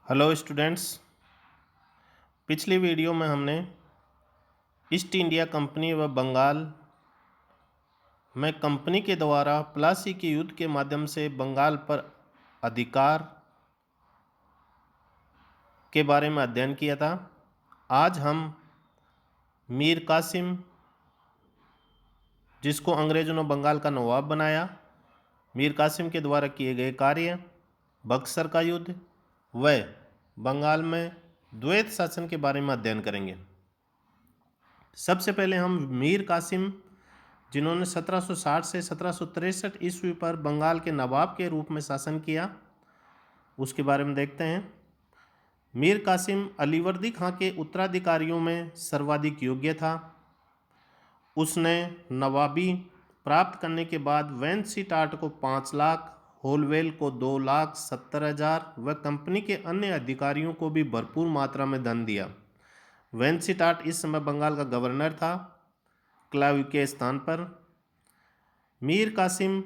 Hello students. पिछली video में हमने ईस्ट इंडिया कंपनी व बंगाल में कंपनी के द्वारा प्लासी के युद्ध के माध्यम से बंगाल पर अधिकार के बारे में अध्ययन किया था। आज हम मीर कासिम, जिसको अंग्रेज़ों ने बंगाल का नवाब बनाया, मीर कासिम के द्वारा किए गए कार्य, बक्सर का युद्ध व बंगाल में द्वैत शासन के बारे में अध्ययन करेंगे। सबसे पहले हम मीर कासिम, जिन्होंने 1760 से 1763 ईस्वी पर बंगाल के नवाब के रूप में शासन किया, उसके बारे में देखते हैं। मीर कासिम अलीवर्दी खां के उत्तराधिकारियों में सर्वाधिक योग्य था। उसने नवाबी प्राप्त करने के बाद वेंसीटाट को 5 लाख, होलवेल को 2,70,000 व कंपनी के अन्य अधिकारियों को भी भरपूर मात्रा में धन दिया। वेंसीटाट इस समय बंगाल का गवर्नर था, क्लावी के स्थान पर। मीर कासिम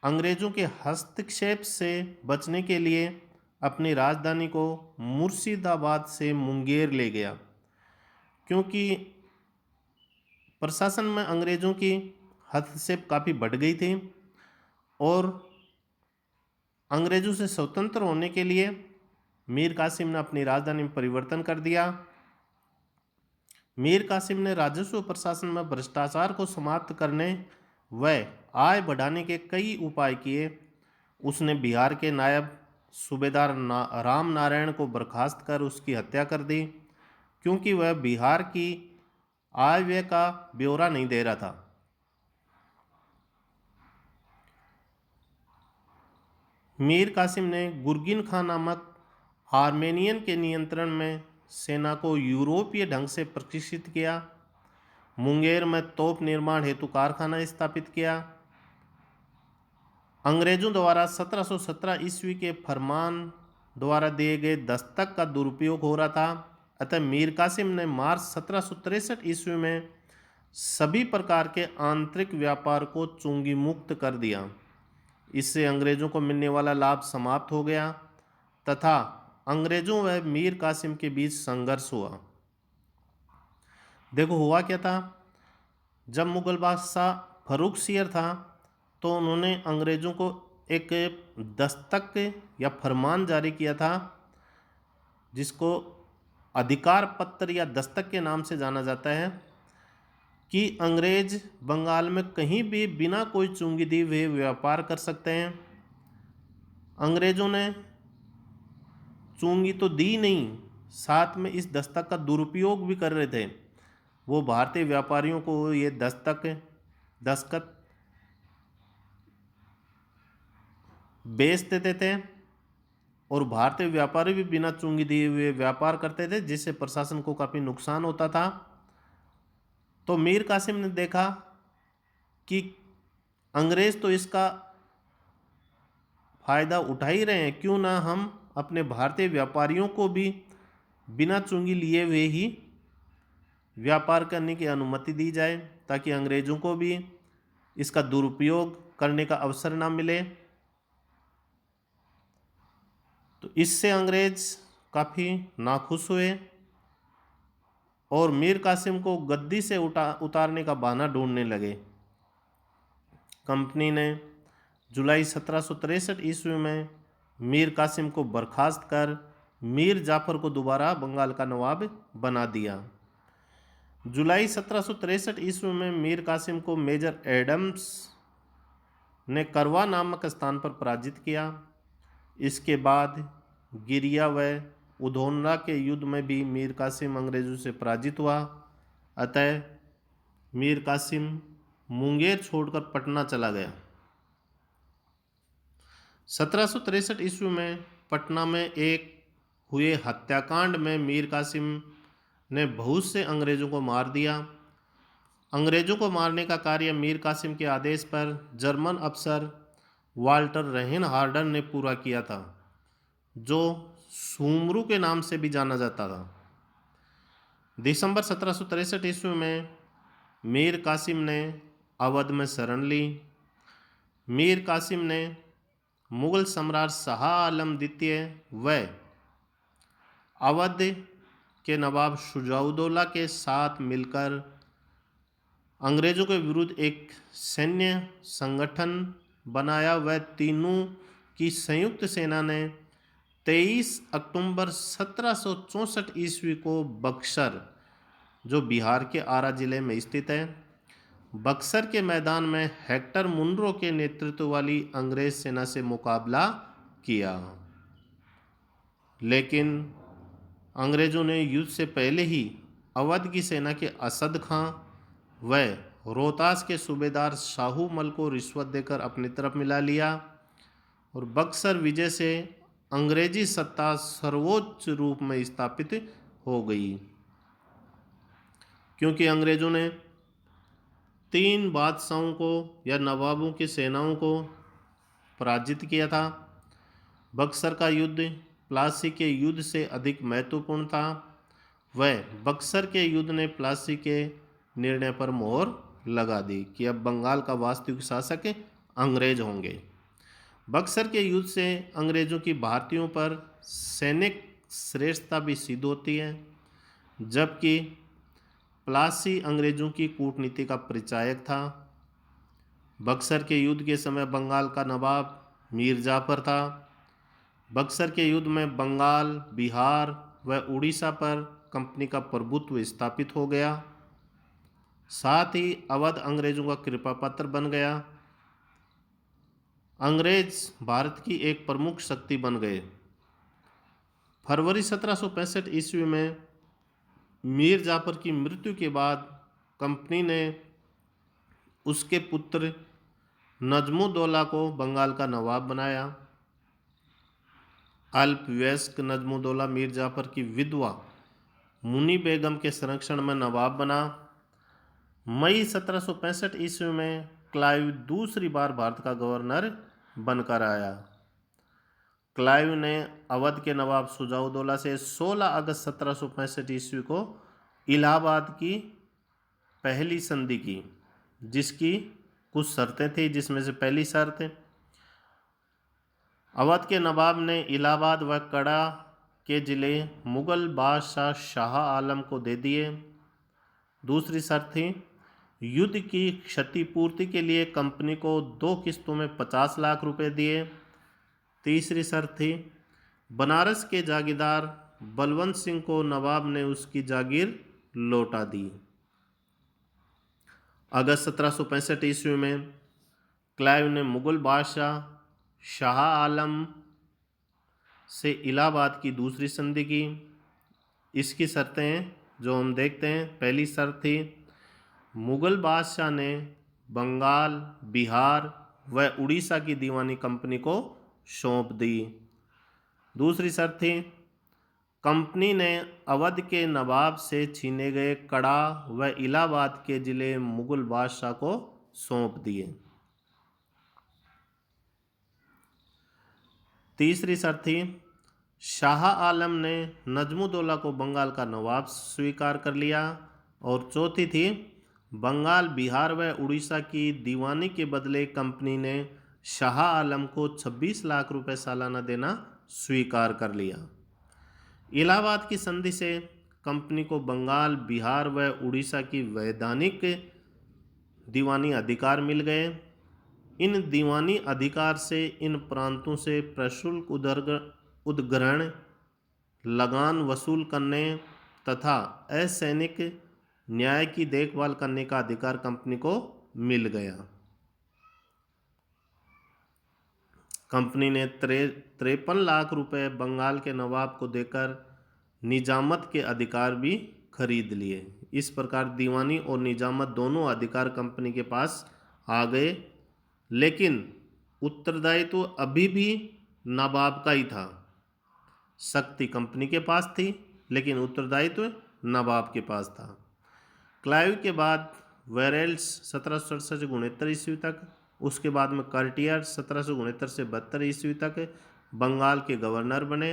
अंग्रेज़ों के हस्तक्षेप से बचने के लिए अपनी राजधानी को मुर्शिदाबाद से मुंगेर ले गया, क्योंकि प्रशासन में अंग्रेज़ों की हस्तक्षेप काफ़ी बढ़ गई थी और अंग्रेज़ों से स्वतंत्र होने के लिए मीर कासिम ने अपनी राजधानी में परिवर्तन कर दिया। मीर कासिम ने राजस्व प्रशासन में भ्रष्टाचार को समाप्त करने व आय बढ़ाने के कई उपाय किए। उसने बिहार के नायब सूबेदार राम नारायण को बर्खास्त कर उसकी हत्या कर दी, क्योंकि वह बिहार की आय व्यय का ब्यौरा नहीं दे रहा था। मीर कासिम ने गुरगिन खां नामक आर्मेनियन के नियंत्रण में सेना को यूरोपीय ढंग से प्रशिक्षित किया। मुंगेर में तोप निर्माण हेतु कारखाना स्थापित किया। अंग्रेजों द्वारा 1717 ईस्वी के फरमान द्वारा दिए गए दस्तक का दुरुपयोग हो रहा था, अतः मीर कासिम ने मार्च 1763 ईस्वी में सभी प्रकार के आंतरिक व्यापार को चुंगी मुक्त कर दिया। इससे अंग्रेजों को मिलने वाला लाभ समाप्त हो गया तथा अंग्रेजों व मीर कासिम के बीच संघर्ष हुआ। देखो हुआ क्या था, जब मुगल बादशाह फर्रुखसियर था तो उन्होंने अंग्रेज़ों को एक दस्तक या फरमान जारी किया था, जिसको अधिकार पत्र या दस्तक के नाम से जाना जाता है, कि अंग्रेज बंगाल में कहीं भी बिना कोई चुंगी दिए हुए व्यापार कर सकते हैं। अंग्रेज़ों ने चुंगी तो दी नहीं, साथ में इस दस्तक का दुरुपयोग भी कर रहे थे। वो भारतीय व्यापारियों को ये दस्तखत बेच देते थे और भारतीय व्यापारी भी बिना चुंगी दिए हुए व्यापार करते थे, जिससे प्रशासन को काफ़ी नुकसान होता था। तो मीर कासिम ने देखा कि अंग्रेज़ तो इसका फ़ायदा उठा ही रहे हैं, क्यों ना हम अपने भारतीय व्यापारियों को भी बिना चुंगी लिए हुए ही व्यापार करने की अनुमति दी जाए, ताकि अंग्रेज़ों को भी इसका दुरुपयोग करने का अवसर ना मिले। तो इससे अंग्रेज काफ़ी नाखुश हुए और मीर कासिम को गद्दी से उतारने का बहाना ढूंढने लगे। कंपनी ने जुलाई 1763 ईस्वी में मीर कासिम को बर्खास्त कर मीर जाफर को दोबारा बंगाल का नवाब बना दिया। जुलाई 1763 ईस्वी में मीर कासिम को मेजर एडम्स ने करवा नामक स्थान पर पराजित किया। इसके बाद गिरिया व उधोनरा के युद्ध में भी मीर कासिम अंग्रेज़ों से पराजित हुआ, अतः मीर कासिम मुंगेर छोड़कर पटना चला गया। 1763 ईस्वी में पटना में एक हुए हत्याकांड में मीर कासिम ने बहुत से अंग्रेज़ों को मार दिया। अंग्रेज़ों को मारने का कार्य मीर कासिम के आदेश पर जर्मन अफसर वाल्टर रेहेनहार्डर ने पूरा किया था, जो सुमरू के नाम से भी जाना जाता था। दिसंबर 1763 ईस्वी में मीर कासिम ने अवध में शरण ली। मीर कासिम ने मुगल सम्राट शाह आलम द्वितीय व अवध के नवाब शुजाउद्दौला के साथ मिलकर अंग्रेज़ों के विरुद्ध एक सैन्य संगठन बनाया। वह तीनों की संयुक्त सेना ने 23 अक्टूबर 1764 ईस्वी को बक्सर, जो बिहार के आरा जिले में स्थित है, बक्सर के मैदान में हेक्टर मुनरो के नेतृत्व वाली अंग्रेज सेना से मुकाबला किया। लेकिन अंग्रेज़ों ने युद्ध से पहले ही अवध की सेना के असद खां व रोहतास के सूबेदार शाहू मल को रिश्वत देकर अपनी तरफ मिला लिया और बक्सर विजय से अंग्रेजी सत्ता सर्वोच्च रूप में स्थापित हो गई, क्योंकि अंग्रेज़ों ने 3 बादशाहों को या नवाबों की सेनाओं को पराजित किया था। बक्सर का युद्ध प्लासी के युद्ध से अधिक महत्वपूर्ण था। वह बक्सर के युद्ध ने प्लासी के निर्णय पर मोहर लगा दी कि अब बंगाल का वास्तविक शासक अंग्रेज होंगे। बक्सर के युद्ध से अंग्रेज़ों की भारतीयों पर सैनिक श्रेष्ठता भी सिद्ध होती है, जबकि प्लासी अंग्रेज़ों की कूटनीति का परिचायक था। बक्सर के युद्ध के समय बंगाल का नवाब मीर जाफर था। बक्सर के युद्ध में बंगाल, बिहार व उड़ीसा पर कंपनी का प्रभुत्व स्थापित हो गया। साथ ही अवध अंग्रेज़ों का कृपा पत्र बन गया। अंग्रेज भारत की एक प्रमुख शक्ति बन गए। फरवरी 1765 ईस्वी में मीर जाफर की मृत्यु के बाद कंपनी ने उसके पुत्र नजमुद्दौला को बंगाल का नवाब बनाया। अल्पवयस्क नजमुद्दौला मीर जाफर की विधवा मुनी बेगम के संरक्षण में नवाब बना। मई 1765 ईस्वी में क्लाइव दूसरी बार भारत का गवर्नर बनकर आया। क्लाइव ने अवध के नवाब शुजाउद्दौला से 16 अगस्त 1765 ईस्वी को इलाहाबाद की पहली संधि की, जिसकी कुछ शर्तें थी, जिसमें से पहली शर्त अवध के नवाब ने इलाहाबाद व कड़ा के ज़िले मुग़ल बादशाह शाह आलम को दे दिए। दूसरी शर्त थी युद्ध की क्षतिपूर्ति के लिए कंपनी को 2 किस्तों में 50 लाख रुपए दिए। तीसरी शर्त थी बनारस के जागीरदार बलवंत सिंह को नवाब ने उसकी जागीर लौटा दी। अगस्त 1765 ईस्वी में क्लाइव ने मुग़ल बादशाह शाह आलम से इलाहाबाद की दूसरी संधि की। इसकी शर्तें जो हम देखते हैं, पहली शर्त थी मुग़ल बादशाह ने बंगाल, बिहार व उड़ीसा की दीवानी कंपनी को सौंप दी। दूसरी शर्त थी कंपनी ने अवध के नवाब से छीने गए कड़ा व इलाहाबाद के ज़िले मुग़ल बादशाह को सौंप दिए। तीसरी शर्त थी शाह आलम ने नजमुद्दौला को बंगाल का नवाब स्वीकार कर लिया। और चौथी थी बंगाल, बिहार व उड़ीसा की दीवानी के बदले कंपनी ने शाह आलम को 26 लाख रुपए सालाना देना स्वीकार कर लिया। इलाहाबाद की संधि से कंपनी को बंगाल, बिहार व उड़ीसा की वैधानिक दीवानी अधिकार मिल गए। इन दीवानी अधिकार से इन प्रांतों से प्रशुल्क उद्ग्रहण, लगान वसूल करने तथा असैनिक न्याय की देखभाल करने का अधिकार कंपनी को मिल गया। कंपनी ने 53 लाख रुपए बंगाल के नवाब को देकर निजामत के अधिकार भी खरीद लिए। इस प्रकार दीवानी और निजामत दोनों अधिकार कंपनी के पास आ गए, लेकिन उत्तरदायित्व अभी भी नवाब का ही था। शक्ति कंपनी के पास थी, लेकिन उत्तरदायित्व नवाब के पास था। क्लाइव के बाद वेरेल्स 1767 से 69 ईस्वी तक, उसके बाद में कार्टियर 1769 से 72 ईस्वी तक बंगाल के गवर्नर बने।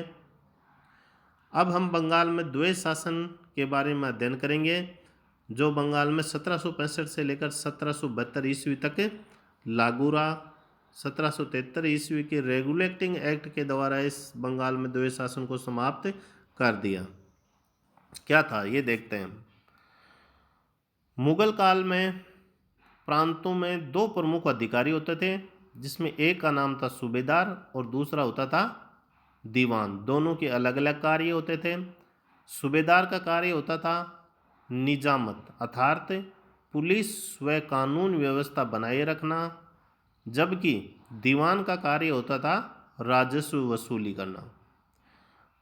अब हम बंगाल में द्वैत शासन के बारे में अध्ययन करेंगे, जो बंगाल में 1765 से लेकर 1772 ईस्वी तक लागू रहा। 1773 ईस्वी के रेगुलेटिंग एक्ट के द्वारा इस बंगाल में द्वैत शासन को समाप्त कर दिया। क्या था ये देखते हैं। मुगल काल में प्रांतों में दो प्रमुख अधिकारी होते थे, जिसमें एक का नाम था सूबेदार और दूसरा होता था दीवान। दोनों के अलग अलग कार्य होते थे। सूबेदार का कार्य होता था निजामत अर्थात पुलिस व कानून व्यवस्था बनाए रखना, जबकि दीवान का कार्य होता था राजस्व वसूली करना।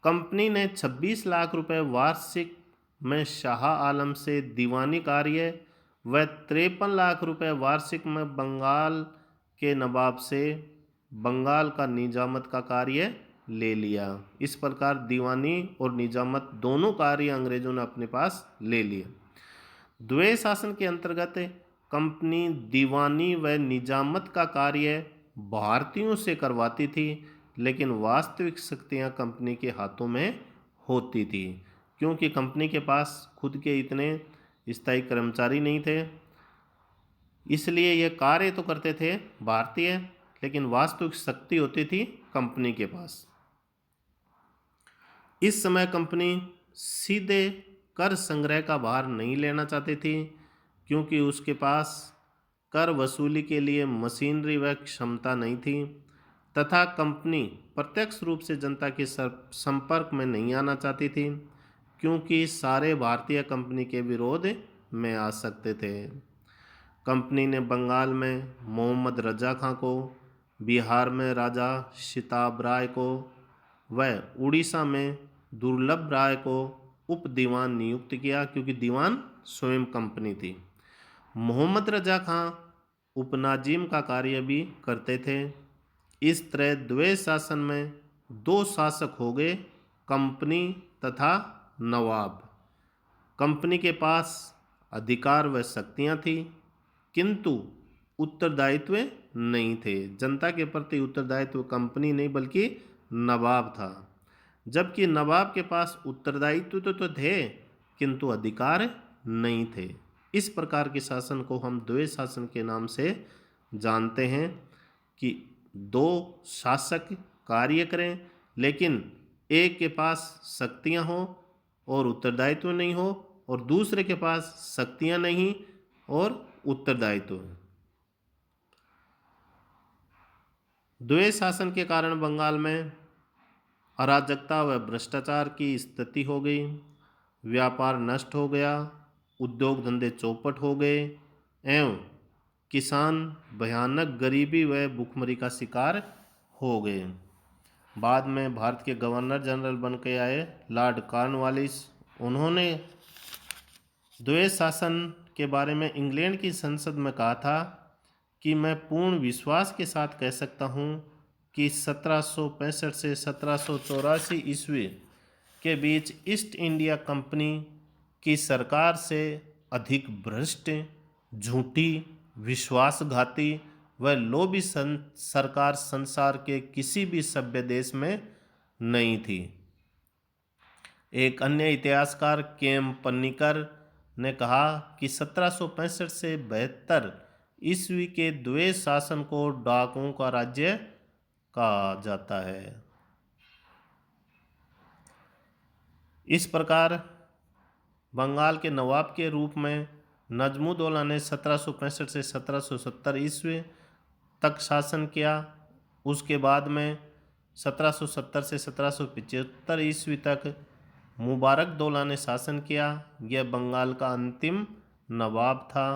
कंपनी ने 26 लाख रुपए वार्षिक में शाह आलम से दीवानी कार्य व 53 लाख रुपए वार्षिक में बंगाल के नवाब से बंगाल का निजामत का कार्य ले लिया। इस प्रकार दीवानी और निजामत दोनों कार्य अंग्रेजों ने अपने पास ले लिए। द्वैत शासन के अंतर्गत कंपनी दीवानी व निजामत का कार्य भारतीयों से करवाती थी, लेकिन वास्तविक शक्तियां कंपनी के हाथों में होती थी, क्योंकि कंपनी के पास खुद के इतने स्थायी कर्मचारी नहीं थे। इसलिए ये कार्य तो करते थे भारतीय, लेकिन वास्तविक शक्ति होती थी कंपनी के पास। इस समय कंपनी सीधे कर संग्रह का भार नहीं लेना चाहती थी, क्योंकि उसके पास कर वसूली के लिए मशीनरी व क्षमता नहीं थी, तथा कंपनी प्रत्यक्ष रूप से जनता के संपर्क में नहीं आना चाहती थी, क्योंकि सारे भारतीय कंपनी के विरोध में आ सकते थे। कंपनी ने बंगाल में मोहम्मद रजा खां को, बिहार में राजा शिताब राय को व उड़ीसा में दुर्लभ राय को उप दीवान नियुक्त किया, क्योंकि दीवान स्वयं कंपनी थी। मोहम्मद रजा खां उपनाजिम का कार्य भी करते थे। इस तरह द्वैत शासन में दो शासक हो गए, कंपनी तथा नवाब। कंपनी के पास अधिकार व शक्तियाँ थी, किंतु उत्तरदायित्व नहीं थे। जनता के प्रति उत्तरदायित्व कंपनी नहीं बल्कि नवाब था, जबकि नवाब के पास उत्तरदायित्व तो थे, किंतु अधिकार नहीं थे। इस प्रकार के शासन को हम द्वैत शासन के नाम से जानते हैं, कि दो शासक कार्य करें, लेकिन एक के पास शक्तियां हो और उत्तरदायित्व नहीं हो, और दूसरे के पास शक्तियां नहीं और उत्तरदायित्व है। द्वैत शासन के कारण बंगाल में अराजकता व भ्रष्टाचार की स्थिति हो गई, व्यापार नष्ट हो गया, उद्योग धंधे चौपट हो गए एवं किसान भयानक गरीबी व भूखमरी का शिकार हो गए। बाद में भारत के गवर्नर जनरल बन के आए लॉर्ड कॉर्नवालिस। उन्होंने द्वैत शासन के बारे में इंग्लैंड की संसद में कहा था कि मैं पूर्ण विश्वास के साथ कह सकता हूँ कि 1765 से 1784 ईस्वी के बीच ईस्ट इंडिया कंपनी की सरकार से अधिक भ्रष्ट, झूठी, विश्वासघाती व लोभी सरकार संसार के किसी भी सभ्य देश में नहीं थी। एक अन्य इतिहासकार के.एम. पन्नीकर ने कहा कि 1765 से 72 ईस्वी के द्वैत शासन को डाकुओं का राज्य कहा जाता है। इस प्रकार बंगाल के नवाब के रूप में नजमुद्दौला ने 1765 से 1770 ईस्वी तक शासन किया। उसके बाद में 1770 से 1775 ईस्वी तक मुबारकदौला ने शासन किया। यह बंगाल का अंतिम नवाब था।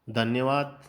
धन्यवाद।